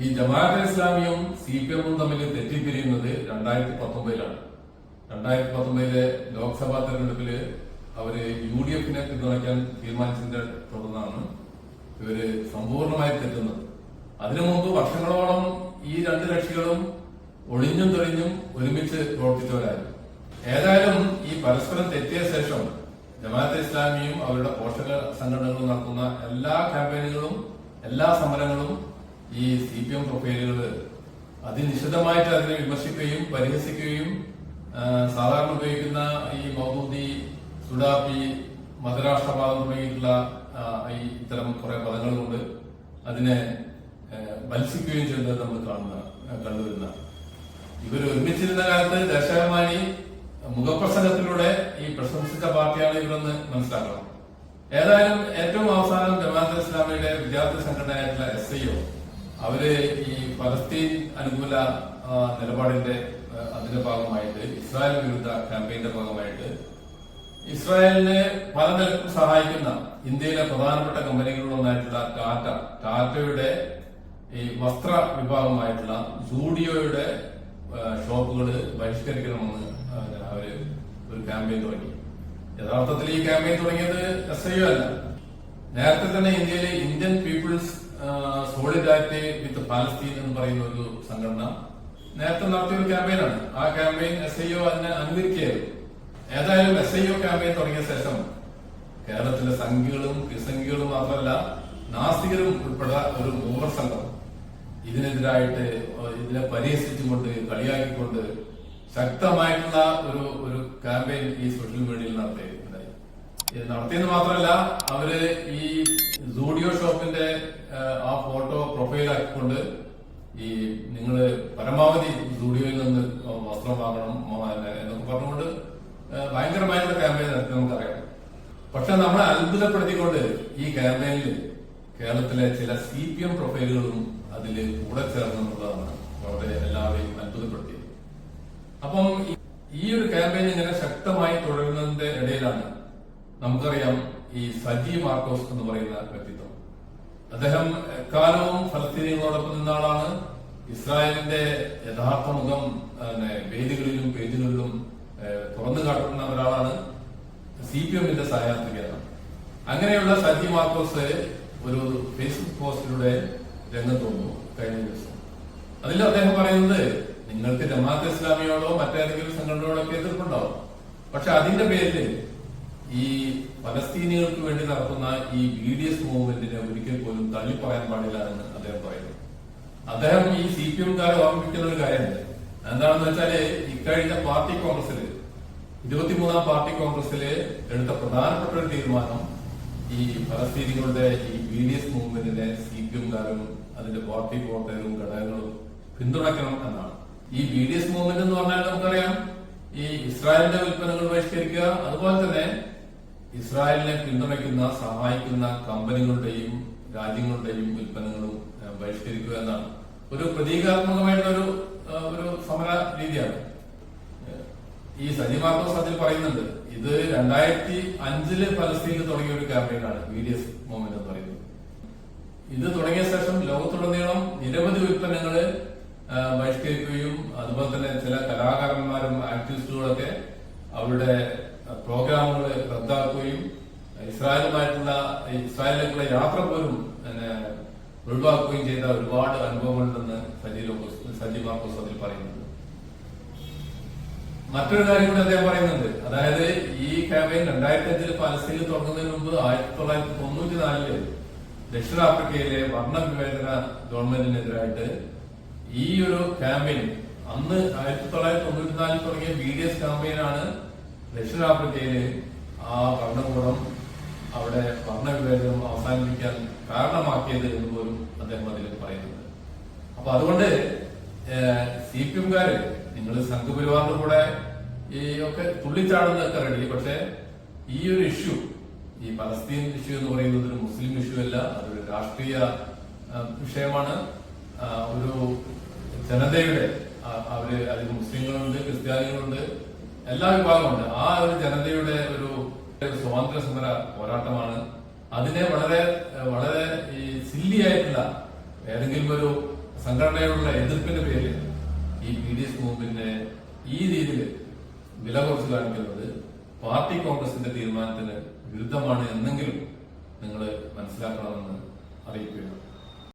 ഈ ജമാഅത്തെ ഇസ്ലാമിയും CPM-ഉം തമ്മിൽ തെറ്റിപ്പിരിയുന്നത് 2019-ലാണ്. 2019 ലോക്സഭാ തെരഞ്ഞെടുപ്പിൽ അവര് UDF-നെ പിന്തുണയ്ക്കാൻ തീരുമാനിച്ചതിന്റെ തുടർന്നാണ് ഇവര് സമ്പൂർണമായി തെറ്റുന്നത്. അതിനു മുമ്പ് വർഷങ്ങളോളം ഈ രണ്ട് കക്ഷികളും ഒളിഞ്ഞും തെളിഞ്ഞും ഒരുമിച്ച് പ്രവർത്തിച്ചവരായിരുന്നു. ഏതായാലും ഈ പരസ്പരം തെറ്റിയ ശേഷം ജമാഅത്തെ ഇസ്ലാമിയും അവരുടെ പോഷക സംഘടനകളും നടത്തുന്ന എല്ലാ ക്യാമ്പയിനുകളും എല്ലാ സമരങ്ങളും ഈ CPM പ്രൊഫൈലുകൾ അതിനിശിതമായിട്ട് അതിനെ വിമർശിക്കുകയും പരിഹസിക്കുകയും സാധാരണ ഉപയോഗിക്കുന്ന ഈ മൗദൂദി, സുഡാപ്പി, മതരാഷ്ട്രവാദം തുടങ്ങിയിട്ടുള്ള ഈ ഇത്തരം കുറെ പദങ്ങൾ കൊണ്ട് അതിനെ മത്സിക്കുകയും ചെയ്യുന്നത് നമ്മൾ കണ്ടുവരുന്ന ഇവർ ഒരുമിച്ചിരുന്ന കാലത്ത് ദേശാഭിമാനി മുഖപ്രസംഗത്തിലൂടെ ഈ പ്രശംസിച്ച പാർട്ടിയാണ് ഇവരെന്ന് മനസ്സിലാക്കണം. ഏതായാലും ഏറ്റവും അവസാനം ജമാഅത്തെ ഇസ്ലാമിയുടെ വിദ്യാർത്ഥി സംഘടനയായിട്ടുള്ള SIO അവര് ഈ പലസ്തീൻ അനുകൂല നിലപാടിന്റെ അതിന്റെ ഭാഗമായിട്ട് ഇസ്രായേൽ വിരുദ്ധ ക്യാമ്പയിന്റെ ഭാഗമായിട്ട് ഇസ്രായേലിനെ പല നിലക്കും സഹായിക്കുന്ന ഇന്ത്യയിലെ പ്രധാനപ്പെട്ട കമ്പനികളിലൊന്നായിട്ടുള്ള ടാറ്റയുടെ ഈ വസ്ത്ര വിഭാഗമായിട്ടുള്ള സൂഡിയോയുടെ ഷോപ്പുകൾ ബഹിഷ്കരിക്കണമെന്ന് അവര് ഒരു ക്യാമ്പയിൻ തുടങ്ങി. യഥാർത്ഥത്തിൽ ഈ ക്യാമ്പയിൻ തുടങ്ങിയത് SIO അല്ല. നേരത്തെ തന്നെ ഇന്ത്യയിലെ ഇന്ത്യൻ പീപ്പിൾസ് സോളിഡാരിറ്റി വിത്ത് പാലസ്തീൻ എന്ന് പറയുന്ന ഒരു സംഘടന നേരത്തെ നടത്തിയ ഒരു ക്യാമ്പയിനാണ്. ആ ക്യാമ്പയിൻ SIO അതിനെ അനുകരിക്കുകയായിരുന്നു. ഏതായാലും SIO ക്യാമ്പയിൻ തുടങ്ങിയ ശേഷം കേരളത്തിലെ സംഘികളും ക്രിസംഘികളും മാത്രമല്ല നാസ്തികരും ഉൾപ്പെടെ ഒരു മൂവർ സംഘം ഇതിനെതിരായിട്ട് ഇതിനെ പരിഹസിച്ചുകൊണ്ട് കളിയാക്കിക്കൊണ്ട് ശക്തമായിട്ടുള്ള ഒരു ക്യാമ്പയിൻ ഈ സോഷ്യൽ മീഡിയയിൽ നടത്തിയെന്ന് മാത്രമല്ല അവര് ഈ സൂഡിയോ ഷോപ്പിന്റെ ആ ഫോട്ടോ പ്രൊഫൈലാക്കിക്കൊണ്ട് ഈ നിങ്ങള് പരമാവധി സൂഡിയോയിൽ നിന്ന് വസ്ത്രം വാങ്ങണം എന്നൊക്കെ പറഞ്ഞുകൊണ്ട് ഭയങ്കരമായിട്ടുള്ള ക്യാമ്പയിൻ നടത്തി നമുക്കറിയാം. പക്ഷെ നമ്മളെ അത്ഭുതപ്പെടുത്തിക്കൊണ്ട് ഈ ക്യാമ്പയിനിൽ കേരളത്തിലെ ചില CPM പ്രൊഫൈലുകളും അതിൽ കൂടെ ചേർന്നെന്നുള്ളതാണ് വളരെ എല്ലാവരെയും അത്ഭുതപ്പെടുത്തിയത്. അപ്പം ഈ ഒരു ക്യാമ്പയിൻ ഇങ്ങനെ ശക്തമായി തുടരുന്നതിന്റെ ഇടയിലാണ് നമുക്കറിയാം ഈ സജി മാർക്കോസ് എന്ന് പറയുന്ന വ്യക്തിത്വം. അദ്ദേഹം എക്കാലവും ഫലസ്തീനികളോടൊപ്പം നിന്ന ആളാണ്. ഇസ്രായേലിന്റെ യഥാർത്ഥ മുഖം വേദികളിലും പേജുകളിലും തുറന്നു കാട്ടുന്ന ഒരാളാണ്. CPM-ന്റെ സഹയാത്രികയാണ്. അങ്ങനെയുള്ള സജി മാർക്കോസ് ഒരു ഫേസ്ബുക്ക് പോസ്റ്റിലൂടെ രംഗത്ത് വന്നു കഴിഞ്ഞ ദിവസം. അതിൽ അദ്ദേഹം പറയുന്നത് നിങ്ങൾക്ക് ജമാഅത്തെ ഇസ്ലാമിയോടോ മറ്റേതെങ്കിലും സംഘടനയോടോ ഒക്കെ എതിർപ്പുണ്ടാവും, പക്ഷെ അതിന്റെ പേരിൽ ഈ പലസ്തീനികൾക്ക് വേണ്ടി നടത്തുന്ന ഈ BDS മൂവ്മെന്റിനെ ഒരിക്കൽ പോലും തള്ളിപ്പറയാൻ പാടില്ല എന്ന് അദ്ദേഹം പറയുന്നു. അദ്ദേഹം ഈ CPM-കാരെ ഓർമ്മിപ്പിക്കുന്ന ഒരു കാര്യമുണ്ട്. എന്താണെന്ന് വെച്ചാല് ഇക്കഴിഞ്ഞ പാർട്ടി കോൺഗ്രസില് 23-ാം പാർട്ടി കോൺഗ്രസില് എടുത്ത പ്രധാനപ്പെട്ട ഒരു തീരുമാനം ഈ പലസ്തീനികളുടെ ഈ BDS മൂവ്മെന്റിനെ CPM-കാരും അതിന്റെ പാർട്ടി പ്രവർത്തകരും ഘടകങ്ങളും പിന്തുണയ്ക്കണം എന്നാണ്. ഈ BDS മൂവ്മെന്റ് എന്ന് പറഞ്ഞാൽ നമുക്കറിയാം ഈ ഇസ്രായേലിന്റെ ഉൽപ്പന്നങ്ങൾ ബഹിഷ്കരിക്കുക, അതുപോലെ തന്നെ ഇസ്രായേലിനെ പിന്തുണയ്ക്കുന്ന സഹായിക്കുന്ന കമ്പനികളുടെയും രാജ്യങ്ങളുടെയും ഉൽപ്പന്നങ്ങളും ബഹിഷ്കരിക്കുക എന്നാണ്. ഒരു പ്രതീകാത്മകമായിട്ടുള്ള ഒരു സമര രീതിയാണ്. ഈ സജി മാർക്കോസ് അതിൽ പറയുന്നുണ്ട്, ഇത് 2005 ഫലസ്തീനിൽ തുടങ്ങിയ ഒരു ക്യാമ്പയിനാണ് BDS മൂവ്മെന്റ് എന്ന് പറയുന്നത്. ഇത് തുടങ്ങിയ ശേഷം ലോകത്തുടനീളം നിരവധി ഉൽപ്പന്നങ്ങള് ബഹിഷ്കരിക്കുകയും അതുപോലെ തന്നെ ചില കലാകാരന്മാരും ആക്ടിവിസ്റ്റുകളൊക്കെ അവരുടെ പ്രോഗ്രാമുകൾ റദ്ദാക്കുകയും ഇസ്രായേലിലേക്കുള്ള യാത്ര പോലും ഒഴിവാക്കുകയും ചെയ്ത ഒരുപാട് അനുഭവങ്ങളുണ്ടെന്ന് സജി മാർക്കോസ് അതിൽ പറയുന്നുണ്ട്. മറ്റൊരു കാര്യം കൂടി അദ്ദേഹം പറയുന്നുണ്ട്. അതായത് ഈ ക്യാമ്പയിൻ 2005 പലസ്തീനിൽ തുടങ്ങുന്നതിന് മുമ്പ് 1994 ദക്ഷിണാഫ്രിക്കയിലെ വർണ്ണവിവേചന ഗവൺമെന്റിനെതിരായിട്ട് ഈ ഒരു ക്യാമ്പയിൻ അന്ന് 1994 തുടങ്ങിയ BDS ക്യാമ്പയിനാണ് ദക്ഷിണാഫ്രിക്കയില് ആ ഭരണകൂടം അവിടെ വർണ്ണവിവേചനം അവസാനിപ്പിക്കാൻ കാരണമാക്കിയത് എന്ന് പോലും അദ്ദേഹം അതിൽ പറയുന്നുണ്ട്. അപ്പൊ അതുകൊണ്ട് CPM-കാര് നിങ്ങൾ സംഘപരിവാറിന്റെ കൂടെ ഈ ഒക്കെ തുള്ളിച്ചാടുന്നതൊക്കെ റെഡി, പക്ഷെ ഈ ഒരു ഇഷ്യൂ, ഈ പലസ്തീൻ ഇഷ്യൂ എന്ന് പറയുന്നത് ഒരു മുസ്ലിം ഇഷ്യൂ അല്ല, അതൊരു രാഷ്ട്രീയ വിഷയമാണ്. ഒരു ജനതയുടെ അവര് അതിൽ മുസ്ലിങ്ങളുണ്ട്, ക്രിസ്ത്യാനികളുണ്ട്, എല്ലാ വിഭാഗമുണ്ട്. ആ ഒരു ജനതയുടെ ഒരു സ്വാതന്ത്ര്യ സമര പോരാട്ടമാണ്. അതിനെ വളരെ വളരെ ഈ സില്ലി ആയിട്ടുള്ള ഏതെങ്കിലും ഒരു സംഘടനയോടുള്ള എതിർപ്പിന്റെ പേരിൽ ഈ PDS മൂവ്മെന്റിനെ ഈ രീതിയിൽ വില കുറച്ച് കാണിക്കുന്നത് പാർട്ടി കോൺഗ്രസിന്റെ തീരുമാനത്തിന് വിരുദ്ധമാണ് എന്നെങ്കിലും നിങ്ങൾ മനസ്സിലാക്കണമെന്ന് അറിയിക്കുകയാണ്.